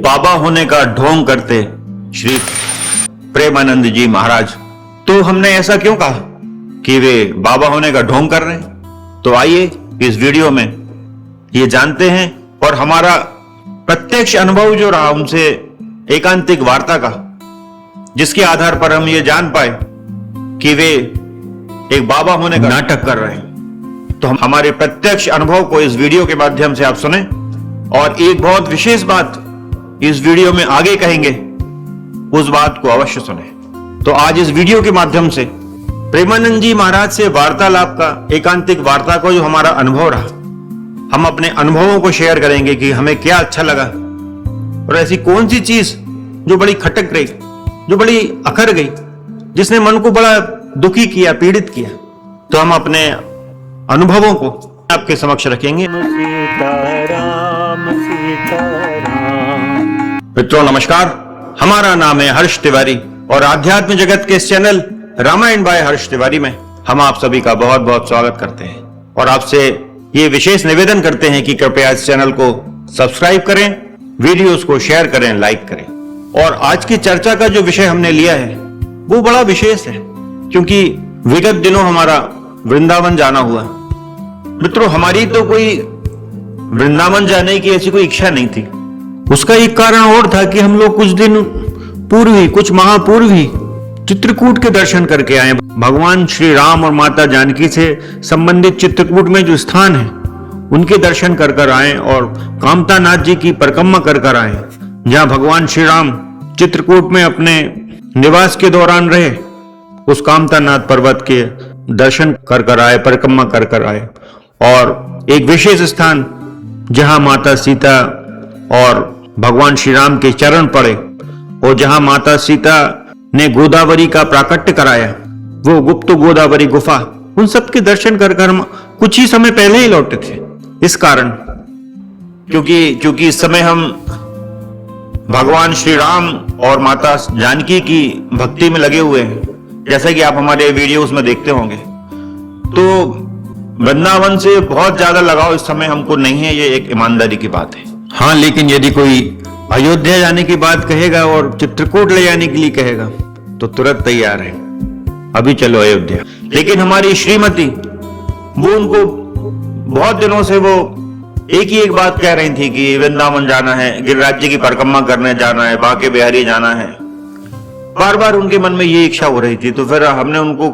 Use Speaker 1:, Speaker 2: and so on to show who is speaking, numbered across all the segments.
Speaker 1: बाबा होने का ढोंग करते श्री प्रेमानंद जी महाराज। तो हमने ऐसा क्यों कहा कि वे बाबा होने का ढोंग कर रहे हैं? तो आइए इस वीडियो में ये जानते हैं और हमारा प्रत्यक्ष अनुभव जो रहा उनसे एकांतिक वार्ता का, जिसके आधार पर हम ये जान पाए कि वे एक बाबा होने का नाटक कर रहे हैं। तो हम हमारे प्रत्यक्ष अनुभव को इस वीडियो के माध्यम से आप सुने और एक बहुत विशेष बात इस वीडियो में आगे कहेंगे, उस बात को अवश्य सुने। तो आज इस वीडियो के माध्यम से प्रेमानंद जी महाराज से वार्तालाप का, एकांतिक वार्ता को जो हमारा अनुभव रहा, हम अपने अनुभवों को शेयर करेंगे कि हमें क्या अच्छा लगा और ऐसी कौन सी चीज जो बड़ी खटक रही, जो बड़ी अखर गई, जिसने मन को बड़ा दुखी किया, पीड़ित किया। तो हम अपने अनुभवों को आपके समक्ष रखेंगे। मित्रों नमस्कार, हमारा नाम है हर्ष तिवारी और आध्यात्म जगत के इस चैनल रामायण बाय हर्ष तिवारी में हम आप सभी का बहुत बहुत स्वागत करते हैं और आपसे ये विशेष निवेदन करते हैं कि कृपया इस चैनल को सब्सक्राइब करें, वीडियोस को शेयर करें, लाइक करें। और आज की चर्चा का जो विषय हमने लिया है वो बड़ा विशेष है, क्योंकि विगत दिनों हमारा वृंदावन जाना हुआ। मित्रों, हमारी तो कोई वृंदावन जाने की ऐसी कोई इच्छा नहीं थी। उसका एक कारण और था कि हम लोग कुछ दिन पूर्व ही, कुछ माह पूर्व ही चित्रकूट के दर्शन करके आए। भगवान श्री राम और माता जानकी से संबंधित चित्रकूट में जो स्थान है उनके दर्शन कर कर आए और कामतानाथ जी की परिक्रमा कर कर आए, जहां भगवान श्री राम चित्रकूट में अपने निवास के दौरान रहे। उस कामतानाथ पर्वत के दर्शन कर कर आए, परिक्रमा कर कर आए। और एक विशेष स्थान जहां माता सीता और भगवान श्री राम के चरण पड़े और जहां माता सीता ने गोदावरी का प्राकट्य कराया, वो गुप्त गोदावरी गुफा, उन सब के दर्शन कर कर हम कुछ ही समय पहले ही लौटे थे। इस कारण क्योंकि इस समय हम भगवान श्री राम और माता जानकी की भक्ति में लगे हुए हैं, जैसा कि आप हमारे वीडियोस में देखते होंगे। तो वृंदावन से बहुत ज्यादा लगाव इस समय हमको नहीं है, ये एक ईमानदारी की बात है। हाँ, लेकिन यदि कोई अयोध्या जाने की बात कहेगा और चित्रकूट ले जाने के लिए कहेगा तो तुरंत तैयार है, अभी चलो अयोध्या। लेकिन हमारी श्रीमती, वो उनको बहुत दिनों से वो एक ही एक बात कह रही थी कि वृंदावन जाना है, गिरिराज जी की परिक्रमा करने जाना है, बांके बिहारी जाना है। बार बार उनके मन में ये इच्छा हो रही थी, तो फिर हमने उनको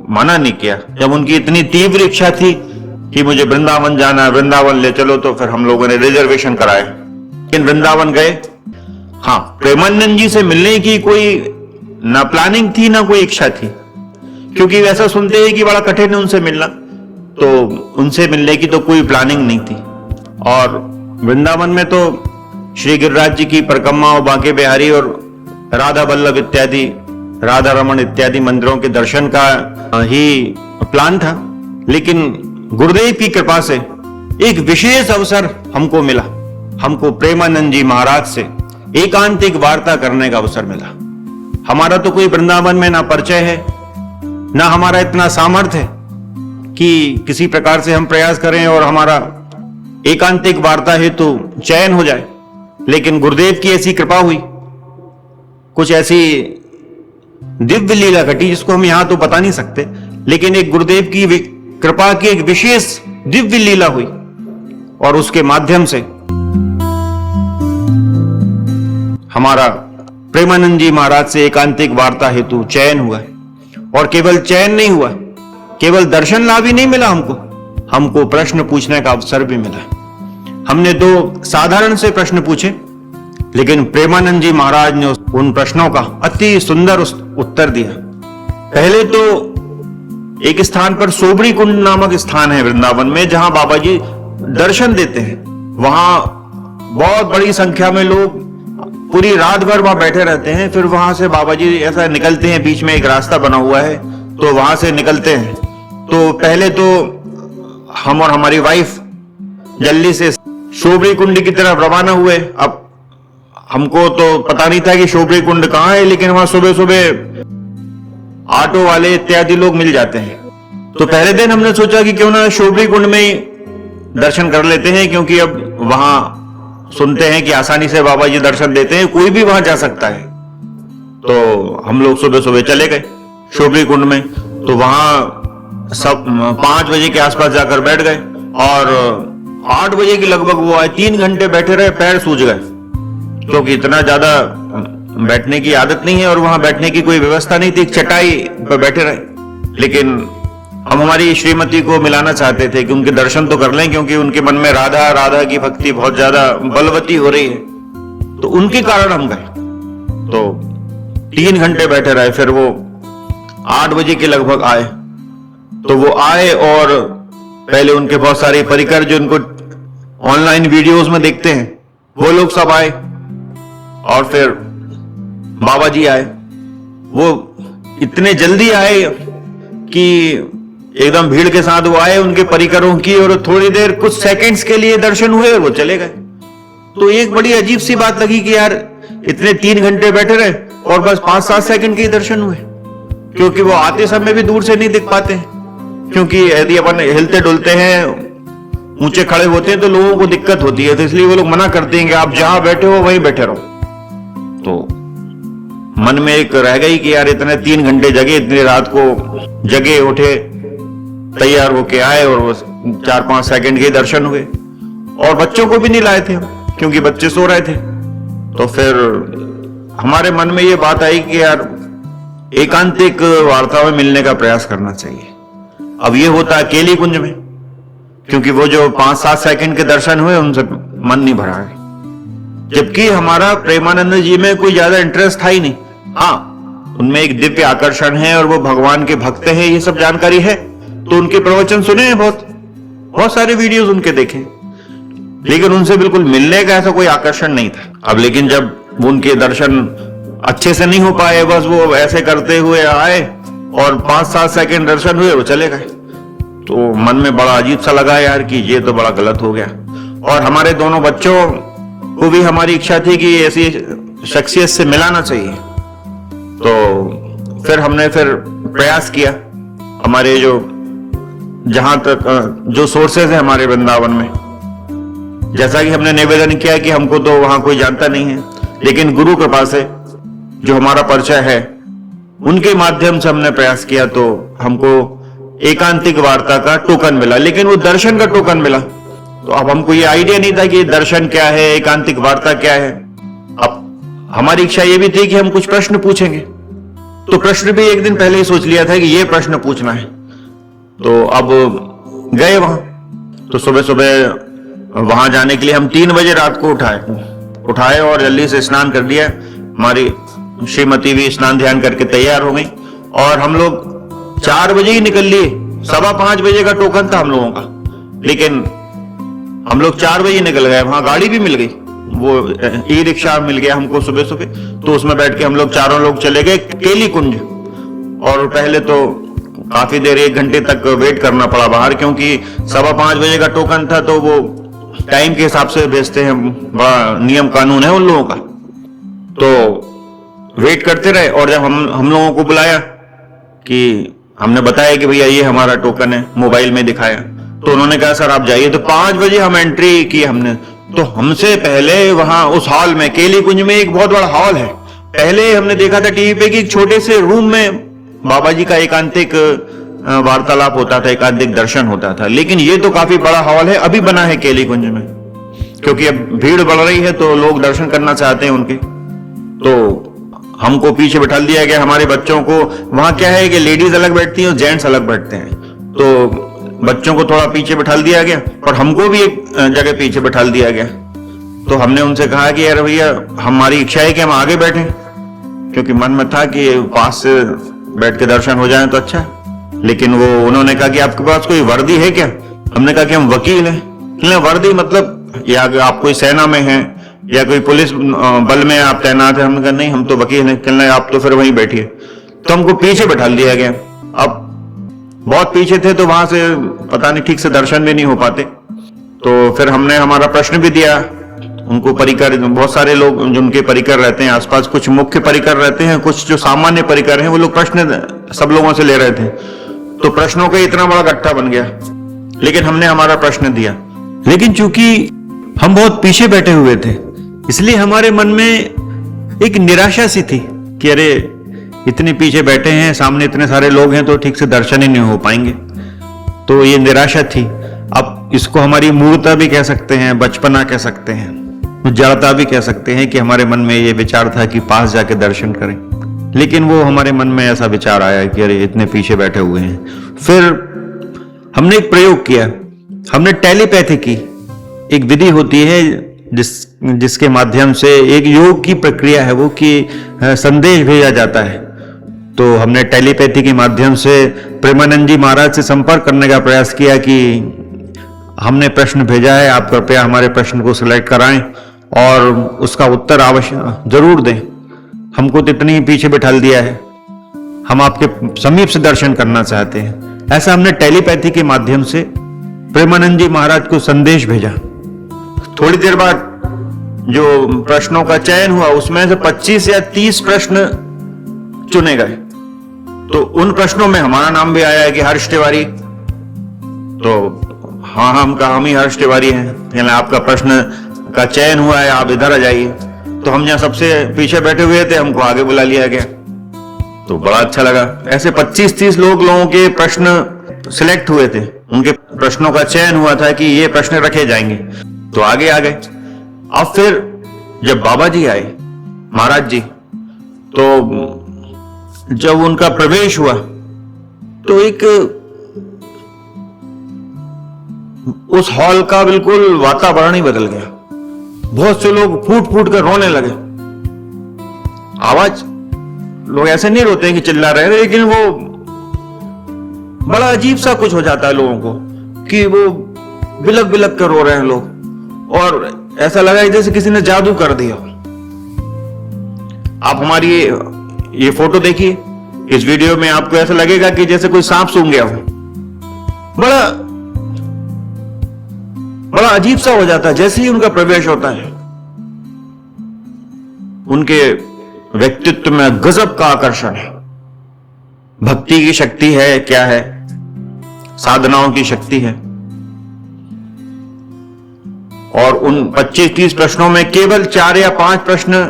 Speaker 1: मना नहीं किया। जब उनकी इतनी तीव्र इच्छा थी कि मुझे वृंदावन जाना है, वृंदावन ले चलो, तो फिर हम लोगों ने रिजर्वेशन कराए, लेकिन वृंदावन गए। हाँ, प्रेमानंद जी से मिलने की कोई ना प्लानिंग थी ना कोई इच्छा थी, क्योंकि वैसा सुनते हैं कि बड़ा कठिन है उनसे मिलना, तो उनसे मिलने की तो कोई प्लानिंग नहीं थी। और वृंदावन में तो श्री गिरिराज जी की परिक्रमा और बांके बिहारी और राधा वल्लभ इत्यादि, राधा रमन इत्यादि मंदिरों के दर्शन का ही प्लान था। लेकिन गुरुदेव की कृपा से एक विशेष अवसर हमको मिला, हमको प्रेमानंद जी महाराज से एकांतिक वार्ता करने का अवसर मिला। हमारा तो कोई वृंदावन में ना परिचय है, ना हमारा इतना सामर्थ्य है कि किसी प्रकार से हम प्रयास करें और हमारा एकांतिक वार्ता हेतु तो चयन हो जाए। लेकिन गुरुदेव की ऐसी कृपा हुई, कुछ ऐसी दिव्य लीला घटी जिसको हम यहां तो बता नहीं सकते, लेकिन एक गुरुदेव की कृपा की एक विशेष दिव्य लीला हुई और उसके माध्यम से हमारा प्रेमानंद जी महाराज से एकांतिक वार्ता हेतु चयन हुआ। और केवल चयन नहीं हुआ, केवल दर्शन लाभ ही नहीं मिला, हमको प्रश्न पूछने का अवसर भी मिला। हमने 2 साधारण से प्रश्न पूछे, लेकिन प्रेमानंद जी महाराज ने उन प्रश्नों का अति सुंदर उत्तर दिया। पहले तो एक स्थान पर सोबरी कुंड नामक स्थान है वृंदावन में, जहां बाबा जी दर्शन देते हैं। वहां बहुत बड़ी संख्या में लोग पूरी रात भर वहां बैठे रहते हैं। फिर वहां से बाबा जी ऐसा निकलते हैं, बीच में एक रास्ता बना हुआ है, तो वहां से निकलते हैं। तो पहले तो हम और हमारी वाइफ जल्दी से सोबरी कुंड की तरफ रवाना हुए। अब हमको तो पता नहीं था कि सोबरी कुंड कहां है, लेकिन वहां सुबह सुबह ऑटो वाले इत्यादि लोग मिल जाते हैं। तो पहले दिन हमने सोचा कि क्यों ना सोबरी कुंड में ही दर्शन कर लेते हैं, क्योंकि अब वहां सुनते हैं कि आसानी से बाबा जी दर्शन देते हैं, कोई भी वहां जा सकता है। तो हम लोग सुबह सुबह चले गए शोभरी कुंड में। तो वहां सब 5 बजे के आसपास जाकर बैठ गए और 8 बजे के लगभग वो आए। 3 घंटे बैठे रहे, पैर सूज गए, क्योंकि इतना ज्यादा बैठने की आदत नहीं है और वहां बैठने की कोई व्यवस्था नहीं थी, चटाई पर बैठे रहे। लेकिन हम हमारी श्रीमती को मिलाना चाहते थे कि उनके दर्शन तो कर लें, क्योंकि उनके मन में राधा राधा की भक्ति बहुत ज्यादा बलवती हो रही है। तो उनके कारण हम गए। तो 3 घंटे बैठे रहे, फिर वो 8 बजे के लगभग आए। तो वो आए और पहले उनके बहुत सारे परिकर जो उनको ऑनलाइन वीडियोस में देखते हैं वो लोग सब आए, और फिर बाबा जी आए। वो इतने जल्दी आए कि एकदम भीड़ के साथ वो आए, उनके परिकरों की, और थोड़ी देर कुछ सेकंड्स के लिए दर्शन हुए और वो चले गए। तो एक बड़ी अजीब सी बात लगी कि यार इतने 3 घंटे बैठे रहे और बस 5-7 सेकंड के ही दर्शन हुए, क्योंकि वो आते समय भी दूर से नहीं दिख पाते हैं। क्योंकि यदि अपन हिलते डुलते हैं, ऊंचे खड़े होते हैं तो लोगों को दिक्कत होती है, तो इसलिए वो लोग मना करते हैं कि आप जहां बैठे हो वहीं बैठे रहो। तो मन में एक रह गई कि यार इतने 3 घंटे जगे, इतनी रात को जगे, उठे, तैयार होके आए और वो 4-5 सेकंड के दर्शन हुए। और बच्चों को भी नहीं लाए थे क्योंकि बच्चे सो रहे थे। तो फिर हमारे मन में ये बात आई कि यार एकांतिक वार्ता में मिलने का प्रयास करना चाहिए। अब ये होता अकेली कुंज में, क्योंकि वो जो 5-7 सेकंड के दर्शन हुए उनसे मन नहीं भरा है। जबकि हमारा प्रेमानंद जी में कोई ज्यादा इंटरेस्ट था ही नहीं। हाँ, उनमें एक दिव्य आकर्षण है और वो भगवान के भक्त हैं, ये सब जानकारी है। तो उनके प्रवचन सुने हैं, बहुत सारे वीडियोस उनके देखे, लेकिन उनसे बिल्कुल मिलने का ऐसा कोई आकर्षण नहीं था। अब लेकिन जब उनके दर्शन अच्छे से नहीं हो पाए, बस वो ऐसे करते हुए आए और 5-7 सेकंड दर्शन हुए, वो चले गए। तो मन में बड़ा अजीब सा लगा यार कि ये तो बड़ा गलत हो गया। और हमारे दोनों बच्चों को भी हमारी इच्छा थी कि ऐसी शख्सियत से मिलाना चाहिए। तो फिर हमने प्रयास किया, हमारे जहां तक जो सोर्सेज है हमारे वृंदावन में, जैसा कि हमने निवेदन किया कि हमको तो वहां कोई जानता नहीं है, लेकिन गुरु कृपा से जो हमारा परिचय है उनके माध्यम से हमने प्रयास किया। तो हमको एकांतिक वार्ता का टोकन मिला, लेकिन वो दर्शन का टोकन मिला। तो अब हमको ये आइडिया नहीं था कि दर्शन क्या है, एकांतिक वार्ता क्या है। अब हमारी इच्छा ये भी थी कि हम कुछ प्रश्न पूछेंगे। तो प्रश्न भी एक दिन पहले ही सोच लिया था कि ये प्रश्न पूछना है। तो अब गए वहां। तो सुबह सुबह वहां जाने के लिए हम 3 बजे रात को उठाए और जल्दी से स्नान कर दिया। हमारी श्रीमती भी स्नान ध्यान करके तैयार हो गई और हम लोग 4 बजे ही निकल लिए। 5:15 बजे का टोकन था हम लोगों का, लेकिन हम लोग 4 बजे निकल गए। वहां गाड़ी भी मिल गई, वो ई रिक्शा मिल गया हमको सुबह सुबह। तो उसमें बैठ के हम लोग चारों लोग चले गए केली कुंज। और पहले तो काफी देर 1 घंटे तक वेट करना पड़ा बाहर, क्योंकि 5:15 बजे का टोकन था। तो वो टाइम के हिसाब से भेजते हैं, बड़ा नियम कानून है उन लोगों का। तो वेट करते रहे और जब हम लोगों को बुलाया कि हमने बताया कि भैया ये हमारा टोकन है, मोबाइल में दिखाया, तो उन्होंने कहा सर आप जाइए। तो 5 बजे हम एंट्री की हमने। तो हमसे पहले वहां उस हॉल में, केली कुंज में एक बहुत बड़ा हॉल है, पहले हमने देखा था टीवी पे कि एक छोटे से रूम में बाबा जी का एकांतिक वार्तालाप होता था, एकांतिक दर्शन होता था। लेकिन ये तो काफी बड़ा हॉल है, अभी बना है केली कुंज में, क्योंकि अब भीड़ बढ़ रही है तो लोग दर्शन करना चाहते हैं उनके। तो हमको पीछे बैठा दिया गया, हमारे बच्चों को। वहां क्या है कि लेडीज अलग बैठती हैं और जेंट्स अलग बैठते हैं। तो बच्चों को थोड़ा पीछे बैठा दिया गया और हमको भी एक जगह पीछे बैठा दिया गया। तो हमने उनसे कहा कि यार भैया हमारी इच्छा है कि हम आगे बैठे, क्योंकि मन में था कि पास से बैठ के दर्शन हो जाए तो अच्छा है। लेकिन वो उन्होंने कहा कि आपके पास कोई वर्दी है क्या? हमने कहा कि हम वकील हैं। वर्दी मतलब या आप कोई सेना में हैं या कोई पुलिस बल में आप तैनात है? हमने कहा नहीं, हम तो वकील हैं। कहने आप तो फिर वहीं बैठिए। तो हमको पीछे बैठा दिया गया। अब बहुत पीछे थे तो वहां से पता नहीं ठीक से दर्शन भी नहीं हो पाते। तो फिर हमने हमारा प्रश्न भी दिया उनको। परिकर, बहुत सारे लोग जो उनके परिकर रहते हैं आसपास, कुछ मुख्य परिकर रहते हैं, कुछ जो सामान्य परिकर हैं, वो लोग प्रश्न सब लोगों से ले रहे थे। तो प्रश्नों का इतना बड़ा गट्ठा बन गया, लेकिन हमने हमारा प्रश्न दिया। लेकिन चूंकि हम बहुत पीछे बैठे हुए थे, इसलिए हमारे मन में एक निराशा सी थी कि अरे इतने पीछे बैठे हैं, सामने इतने सारे लोग हैं तो ठीक से दर्शन ही नहीं हो पाएंगे। तो ये निराशा थी। अब इसको हमारी मूर्खता भी कह सकते हैं, बचपना कह सकते हैं, जड़ता भी कह सकते हैं कि हमारे मन में ये विचार था कि पास जाके दर्शन करें, लेकिन वो हमारे मन में ऐसा विचार आया कि अरे इतने पीछे बैठे हुए हैं। फिर हमने एक प्रयोग किया, हमने टेलीपैथी की। एक विधि होती है जिसके माध्यम से एक योग की प्रक्रिया है वो कि संदेश भेजा जाता है। तो हमने टेलीपैथी के माध्यम से प्रेमानंद जी महाराज से संपर्क करने का प्रयास किया कि हमने प्रश्न भेजा है, आप कृपया हमारे प्रश्न को सिलेक्ट कराएं और उसका उत्तर अवश्य जरूर दें। हमको तो इतनी पीछे बिठा दिया है, हम आपके समीप से दर्शन करना चाहते हैं। ऐसा हमने टेलीपैथी के माध्यम से प्रेमानंद जी महाराज को संदेश भेजा। थोड़ी देर बाद जो प्रश्नों का चयन हुआ उसमें से 25 या 30 प्रश्न चुने गए। तो उन प्रश्नों में हमारा नाम भी आया है कि हर्ष तिवारी। तो हाँ, हम ही हर्ष तिवारी हैं, यानी आपका प्रश्न का चयन हुआ है, आप इधर आ जाइए। तो हम जहां सबसे पीछे बैठे हुए थे, हमको आगे बुला लिया गया, तो बड़ा अच्छा लगा। ऐसे 25-30 लोगों के प्रश्न सिलेक्ट हुए थे, उनके प्रश्नों का चयन हुआ था कि ये प्रश्न रखे जाएंगे, तो आगे आ गए। अब फिर जब बाबा जी आए, महाराज जी, तो जब उनका प्रवेश हुआ तो एक उस हॉल का बिल्कुल वातावरण ही बदल गया। बहुत से लोग फूट फूट कर रोने लगे। आवाज, लोग ऐसे नहीं रोते कि चिल्ला रहे, लेकिन वो बड़ा अजीब सा कुछ हो जाता है लोगों को कि वो बिलक बिलक कर रो रहे हैं लोग, और ऐसा लगा जैसे किसी ने जादू कर दिया। आप हमारी ये फोटो देखिए, इस वीडियो में आपको ऐसा लगेगा कि जैसे कोई सांप सूंघ गया हो। बड़ा अजीब सा हो जाता है जैसे ही उनका प्रवेश होता है। उनके व्यक्तित्व में गजब का आकर्षण है। भक्ति की शक्ति है, क्या है, साधनाओं की शक्ति है। और उन 25-30 प्रश्नों में केवल 4 या 5 प्रश्न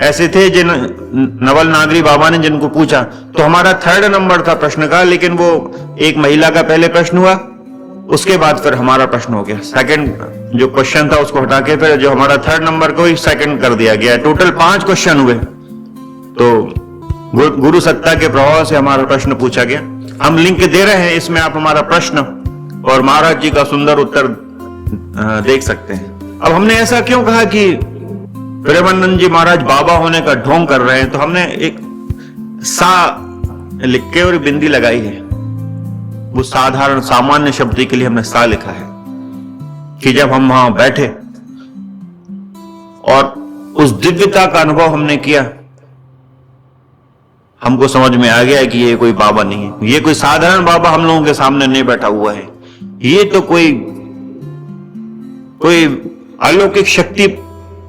Speaker 1: ऐसे थे जिन नवल नागरी बाबा ने जिनको पूछा। तो हमारा 3rd नंबर था प्रश्न का, लेकिन वो एक महिला का पहले प्रश्न हुआ, उसके बाद फिर हमारा प्रश्न हो गया। सेकंड जो क्वेश्चन था उसको हटा के फिर जो हमारा 3rd नंबर को ही सेकंड कर दिया गया। टोटल 5 क्वेश्चन हुए। तो गुरु सत्ता के प्रभाव से हमारा प्रश्न पूछा गया। हम लिंक दे रहे हैं, इसमें आप हमारा प्रश्न और महाराज जी का सुंदर उत्तर देख सकते हैं। अब हमने ऐसा क्यों कहा कि प्रेमानंद जी महाराज बाबा होने का ढोंग कर रहे हैं, तो हमने एक सा लिख के और बिंदी लगाई है। वो साधारण सामान्य शब्द के लिए हमने सा लिखा है कि जब हम वहां बैठे और उस दिव्यता का अनुभव हमने किया, हमको समझ में आ गया कि ये कोई बाबा नहीं है, ये कोई साधारण बाबा हम लोगों के सामने नहीं बैठा हुआ है। ये तो कोई अलौकिक शक्ति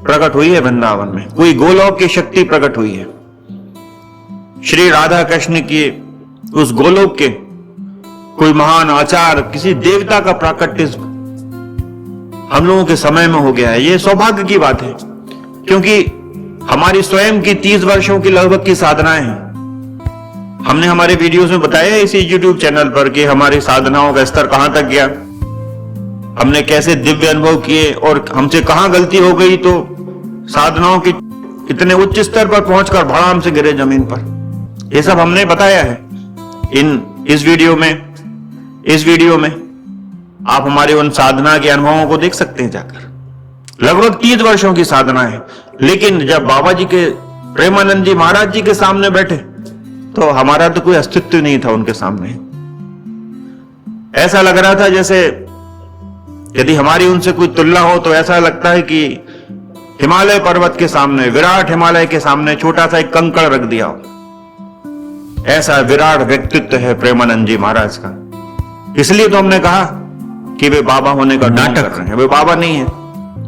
Speaker 1: प्रकट हुई है वृंदावन में, कोई गोलोक की शक्ति प्रकट हुई है। श्री राधा कृष्ण की उस गोलोक के कोई महान आचार, किसी देवता का प्राकट्य हम लोगों के समय में हो गया है। ये सौभाग्य की बात है, क्योंकि हमारी स्वयं की 30 वर्षों की लगभग की साधनाएं हैं। हमने हमारे वीडियोस में बताया इसी YouTube चैनल पर कि हमारी साधनाओं का स्तर कहां तक गया, हमने कैसे दिव्य अनुभव किए और हमसे कहां गलती हो गई तो साधनाओं के इतने उच्च स्तर पर पहुंचकर भड़ाम से गिरे जमीन पर। ये सब हमने बताया है इस वीडियो में आप हमारे उन साधना के अनुभवों को देख सकते हैं जाकर। लगभग 30 वर्षों की साधना है, लेकिन जब बाबा जी के प्रेमानंद जी महाराज जी के सामने बैठे तो हमारा तो कोई अस्तित्व नहीं था उनके सामने। ऐसा लग रहा था जैसे यदि हमारी उनसे कोई तुलना हो तो ऐसा लगता है कि हिमालय पर्वत के सामने, विराट हिमालय के सामने छोटा सा एक कंकड़ रख दिया हो। ऐसा विराट व्यक्तित्व है प्रेमानंद जी महाराज का। इसलिए तो हमने कहा कि वे बाबा होने का नाटक कर रहे हैं। वे बाबा नहीं है,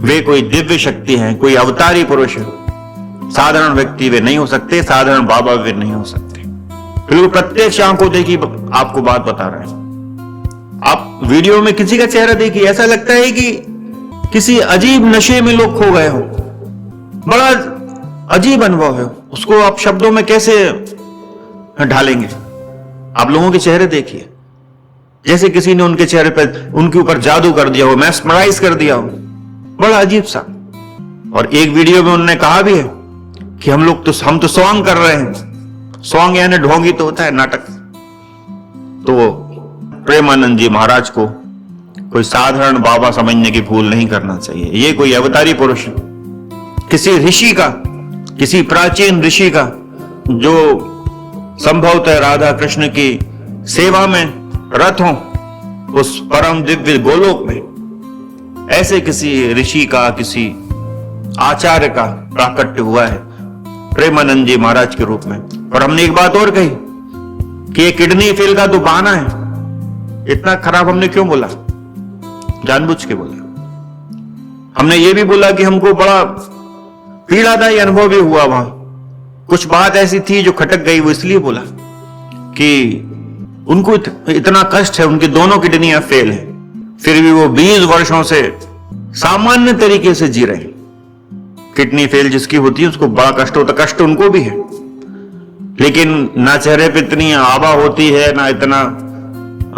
Speaker 1: वे कोई दिव्य शक्ति है, कोई अवतारी पुरुष है। साधारण व्यक्ति वे नहीं हो सकते, साधारण बाबा वे नहीं हो सकते। बिल्कुल प्रत्यक्ष आंखों देखी आपको बात बता रहे हैं। आप वीडियो में किसी का चेहरा देखिए, ऐसा लगता है कि किसी अजीब नशे में लोग खो गए हो, बड़ा अजीब अनुभव है। उसको आप शब्दों में कैसे ढालेंगे? आप लोगों के चेहरे देखिए, जैसे किसी ने उनके चेहरे पर उनके ऊपर जादू कर दिया हो, मैस्मराइज कर दिया हो, बड़ा अजीब सा। और एक वीडियो में उन्होंने कहा भी है कि हम तो सॉन्ग कर रहे हैं। सॉन्ग यानी ढोंगी तो होता है, नाटक। तो प्रेमानंद जी महाराज को कोई साधारण बाबा समझने की भूल नहीं करना चाहिए। ये कोई अवतारी पुरुष, किसी ऋषि का, किसी प्राचीन ऋषि का, जो संभवतः राधा कृष्ण की सेवा में रत हो उस परम दिव्य गोलोक में, ऐसे किसी ऋषि का, किसी आचार्य का प्राकट्य हुआ है प्रेमानंद जी महाराज के रूप में। और हमने एक बात और कही कि ये किडनी फेल का तो बहाना है। इतना खराब हमने क्यों बोला? जानबूझ के बोला। हमने ये भी बोला कि हमको बड़ा पीड़ादायी अनुभव भी हुआ, वहां कुछ बात ऐसी थी जो खटक गई। वो इसलिए बोला कि उनको इतना कष्ट है, उनकी दोनों किडनियां फेल है, फिर भी वो 20 वर्षों से सामान्य तरीके से जी रहे हैं। किडनी फेल जिसकी होती है उसको बड़ा कष्ट होता, कष्ट उनको भी है, लेकिन ना चेहरे पे इतनी आभा होती है, ना इतना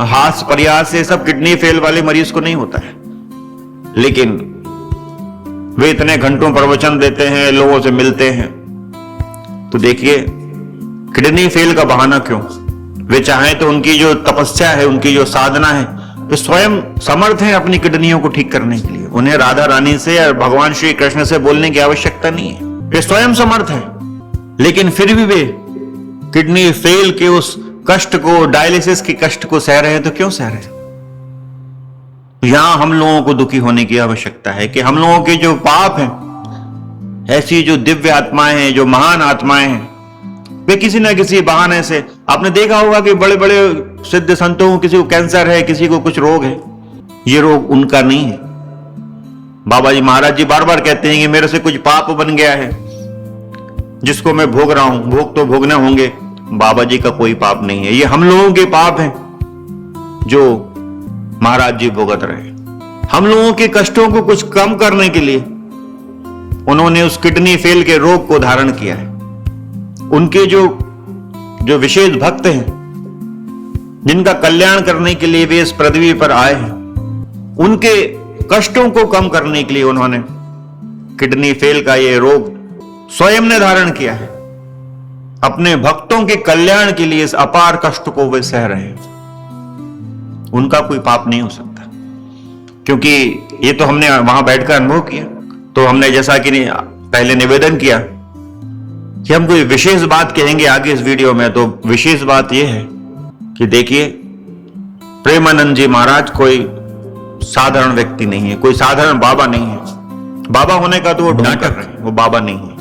Speaker 1: हास्य प्रयास से सब किडनी फेल वाले मरीज को नहीं होता है। लेकिन वे इतने घंटों प्रवचन देते हैं, लोगों से मिलते हैं। तो देखिए किडनी फेल का बहाना क्यों? वे चाहें तो उनकी जो तपस्या है, उनकी जो साधना है, वे स्वयं समर्थ हैं अपनी किडनियों को ठीक करने के लिए। उन्हें राधा रानी से या भगवान श्री कृष्ण से बोलने की आवश्यकता नहीं है, वे स्वयं समर्थ हैं। लेकिन फिर भी वे किडनी फेल के उस कष्ट को, डायलिसिस के कष्ट को सह रहे हैं। तो क्यों सह रहे हैं? यहां हम लोगों को दुखी होने की आवश्यकता है कि हम लोगों के जो पाप हैं, ऐसी जो दिव्य आत्माएं हैं, जो महान आत्माएं हैं, वे किसी ना किसी बहाने से, आपने देखा होगा कि बड़े बड़े सिद्ध संतों को, किसी को कैंसर है, किसी को कुछ रोग है, ये रोग उनका नहीं है। बाबा जी महाराज जी बार बार कहते हैं कि मेरे से कुछ पाप बन गया है जिसको मैं भोग रहा हूं, भोग तो भोगने होंगे। बाबा जी का कोई पाप नहीं है, ये हम लोगों के पाप हैं जो महाराज जी भोगत रहे। हम लोगों के कष्टों को कुछ कम करने के लिए उन्होंने उस किडनी फेल के रोग को धारण किया है। उनके जो विशेष भक्त हैं, जिनका कल्याण करने के लिए वे इस पृथ्वी पर आए हैं, उनके कष्टों को कम करने के लिए उन्होंने किडनी फेल का ये रोग स्वयं ने धारण किया है। अपने भक्तों के कल्याण के लिए इस अपार कष्ट को वे सह रहे हैं। उनका कोई पाप नहीं हो सकता, क्योंकि ये तो हमने वहां बैठकर अनुभव किया। तो हमने जैसा कि पहले निवेदन किया कि हम कोई विशेष बात कहेंगे आगे इस वीडियो में, तो विशेष बात यह है कि देखिए प्रेमानंद जी महाराज कोई साधारण व्यक्ति नहीं है, कोई साधारण बाबा नहीं है। बाबा होने का तो वो नाटक है, वो बाबा नहीं है।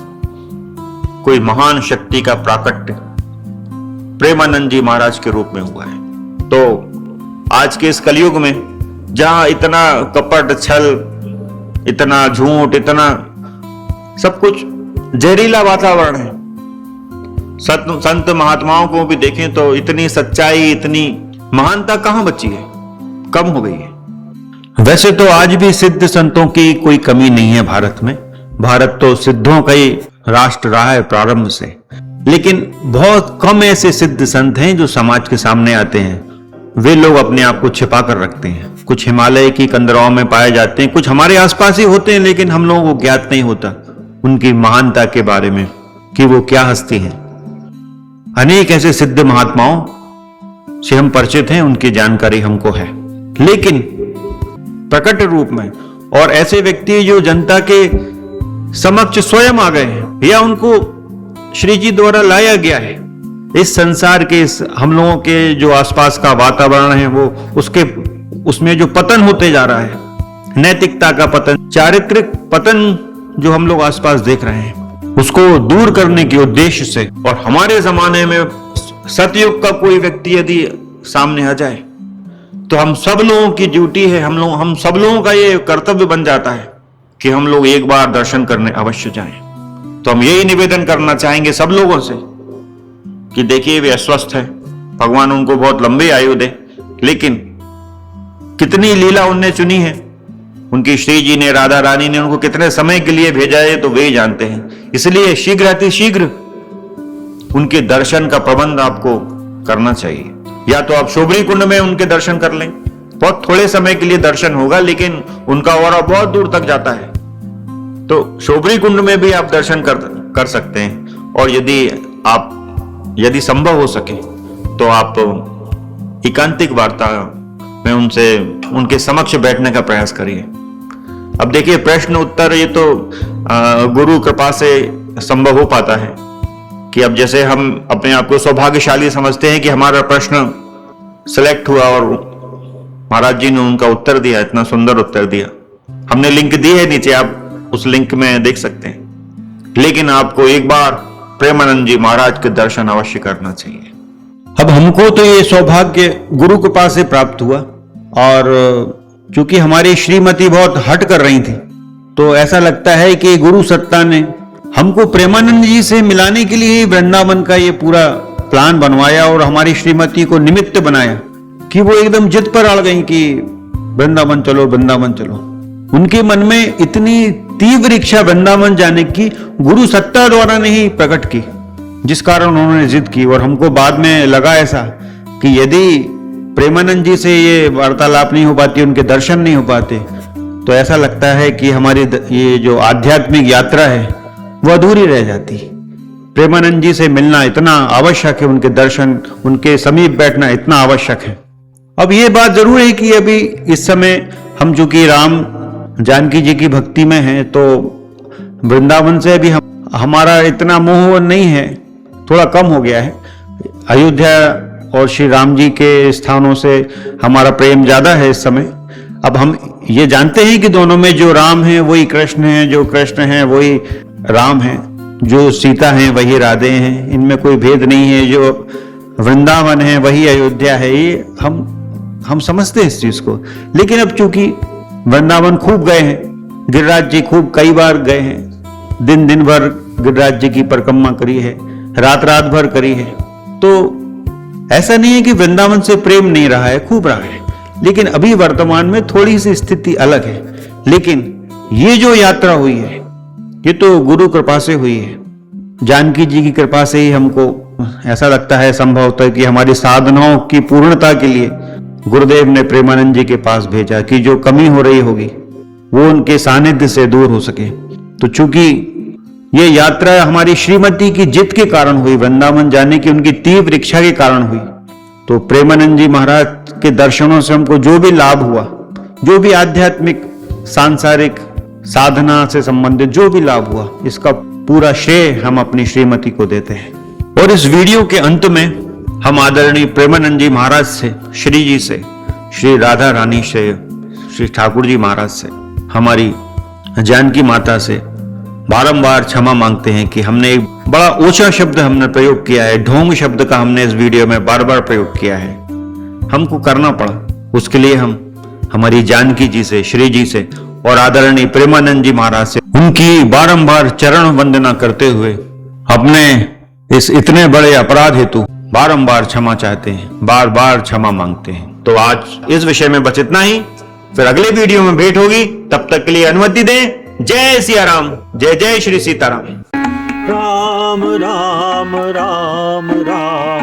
Speaker 1: कोई महान शक्ति का प्राकट्य प्रेमानंद जी महाराज के रूप में हुआ है। तो आज के इस कलयुग में जहां इतना कपट, छल, इतना झूठ, इतना सब कुछ जहरीला वातावरण है, संत महात्माओं को भी देखें तो इतनी सच्चाई, इतनी महानता कहां बची है, कम हो गई है। वैसे तो आज भी सिद्ध संतों की कोई कमी नहीं है भारत में। भारत तो सिद्धों का ही राष्ट्र रहा है प्रारंभ से, लेकिन बहुत कम ऐसे सिद्ध संत हैं जो समाज के सामने आते हैं। वे लोग अपने आप को छिपा कर रखते हैं। कुछ हिमालय की कंदराओं में पाए जाते हैं, कुछ हमारे आसपास ही होते हैं, लेकिन हम लोगों को ज्ञात नहीं होता उनकी महानता के बारे में कि वो क्या हस्ती हैं। अनेक ऐसे सिद्ध महात्माओं से हम परिचित हैं, उनकी जानकारी हमको है, लेकिन प्रकट रूप में और ऐसे व्यक्ति जो जनता के समक्ष स्वयं आ गए हैं या उनको श्री जी द्वारा लाया गया है। इस संसार के, इस हम लोगों के जो आसपास का वातावरण है, वो उसमें जो पतन होते जा रहा है, नैतिकता का पतन, चारित्रिक पतन जो हम लोग आसपास देख रहे हैं, उसको दूर करने के उद्देश्य से, और हमारे जमाने में सतयुग का कोई व्यक्ति यदि सामने आ जाए तो हम सब लोगों की ड्यूटी है, हम सब लोगों का ये कर्तव्य बन जाता है कि हम लोग एक बार दर्शन करने अवश्य जाएं। तो हम यही निवेदन करना चाहेंगे सब लोगों से कि देखिए वे अस्वस्थ है, भगवान उनको बहुत लंबी आयु दे, लेकिन कितनी लीला उनने चुनी है उनकी श्री जी ने, राधा रानी ने उनको कितने समय के लिए भेजा है तो वे ही जानते हैं। इसलिए शीघ्र उनके दर्शन का प्रबंध आपको करना चाहिए। या तो आप शोभरी कुंड में उनके दर्शन कर लें, बहुत थोड़े समय के लिए दर्शन होगा, लेकिन उनका ऑरा बहुत दूर तक जाता है, तो शोभरी कुंड में भी आप दर्शन कर सकते हैं। और यदि संभव हो सके तो आप एकांतिक वार्ता में उनके समक्ष बैठने का प्रयास करिए। अब देखिए, प्रश्न उत्तर ये तो गुरु कृपा से संभव हो पाता है कि अब जैसे हम अपने आप को सौभाग्यशाली समझते हैं कि हमारा प्रश्न सिलेक्ट हुआ और महाराज जी ने उनका उत्तर दिया, इतना सुंदर उत्तर दिया। हमने लिंक दी है नीचे, आप उस लिंक में देख सकते हैं। लेकिन आपको एक बार प्रेमानंद जी महाराज के दर्शन अवश्य करना चाहिए। अब हमको तो ये सौभाग्य गुरु कृपा से प्राप्त हुआ, और चूंकि हमारी श्रीमती बहुत हट कर रही थी, तो ऐसा लगता है कि गुरु सत्ता ने हमको प्रेमानंद जी से मिलाने के लिए वृंदावन का ये पूरा प्लान बनवाया और हमारी श्रीमती को निमित्त बनाया कि वो एकदम जिद पर अड़ गई कि वृंदावन चलो, वृंदावन चलो। उनके मन में इतनी तीव्र इच्छा वृंदावन जाने की गुरु सत्ता द्वारा ने ही प्रकट की, जिस कारण उन्होंने जिद की। और हमको बाद में लगा ऐसा कि यदि प्रेमानंद जी से ये वार्तालाप नहीं हो पाती, उनके दर्शन नहीं हो पाते, तो ऐसा लगता है कि हमारी ये जो आध्यात्मिक यात्रा है वो अधूरी रह जाती। प्रेमानंद जी से मिलना इतना आवश्यक है, उनके दर्शन, उनके समीप बैठना इतना आवश्यक है। अब ये बात जरूर है कि अभी इस समय हम चूंकि राम जानकी जी की भक्ति में हैं, तो वृंदावन से अभी हमारा इतना मोह नहीं है, थोड़ा कम हो गया है। अयोध्या और श्री राम जी के स्थानों से हमारा प्रेम ज्यादा है इस समय। अब हम ये जानते हैं कि दोनों में जो राम है वही कृष्ण है, जो कृष्ण है वही राम है, जो सीता है वही राधे हैं, इनमें कोई भेद नहीं है। जो वृंदावन है वही अयोध्या है, ये हम समझते हैं इस चीज को। लेकिन अब चूंकि वृंदावन खूब गए हैं, गिरिराज जी खूब कई बार गए हैं, दिन भर गिरिराज जी की परिक्रमा करी है, रात भर करी है, तो ऐसा नहीं है कि वृंदावन से प्रेम नहीं रहा है, खूब रहा है। लेकिन अभी वर्तमान में थोड़ी सी स्थिति अलग है। लेकिन ये जो यात्रा हुई है ये तो गुरु कृपा से हुई है, जानकी जी की कृपा से ही हमको ऐसा लगता है संभवतः है कि हमारी साधनाओं की पूर्णता के लिए गुरुदेव ने प्रेमानंद जी के पास भेजा कि जो कमी हो रही होगी वो उनके सानिध्य से दूर हो सके। तो चूंकि ये यात्रा हमारी श्रीमती की जिद के कारण हुई, वृंदावन जाने की उनकी तीव्र इच्छा के कारण हुई, तो प्रेमानंद जी महाराज के दर्शनों से हमको जो भी लाभ हुआ, जो भी आध्यात्मिक सांसारिक साधना से संबंधित जो भी लाभ हुआ, इसका पूरा श्रेय हम अपनी श्रीमती को देते हैं। और इस वीडियो के अंत में हम आदरणीय प्रेमानंद जी महाराज से, श्री जी से, श्री राधा रानी से, श्री ठाकुर जी महाराज से, हमारी जानकी माता से बारंबार क्षमा मांगते हैं कि हमने एक बड़ा ऊंचा शब्द हमने प्रयोग किया है, ढोंग शब्द का हमने इस वीडियो में बार बार प्रयोग किया है, हमको करना पड़ा। उसके लिए हम हमारी जानकी जी से, श्री जी से और आदरणीय प्रेमानंद जी महाराज से उनकी बारंबार चरण वंदना करते हुए अपने इस इतने बड़े अपराध हेतु बारंबार क्षमा चाहते हैं, बार बार क्षमा मांगते हैं। तो आज इस विषय में बस इतना ही, फिर अगले वीडियो में भेंट होगी। तब तक के लिए अनुमति दें। जय सिया राम, जय जय श्री सीताराम।
Speaker 2: राम राम राम राम।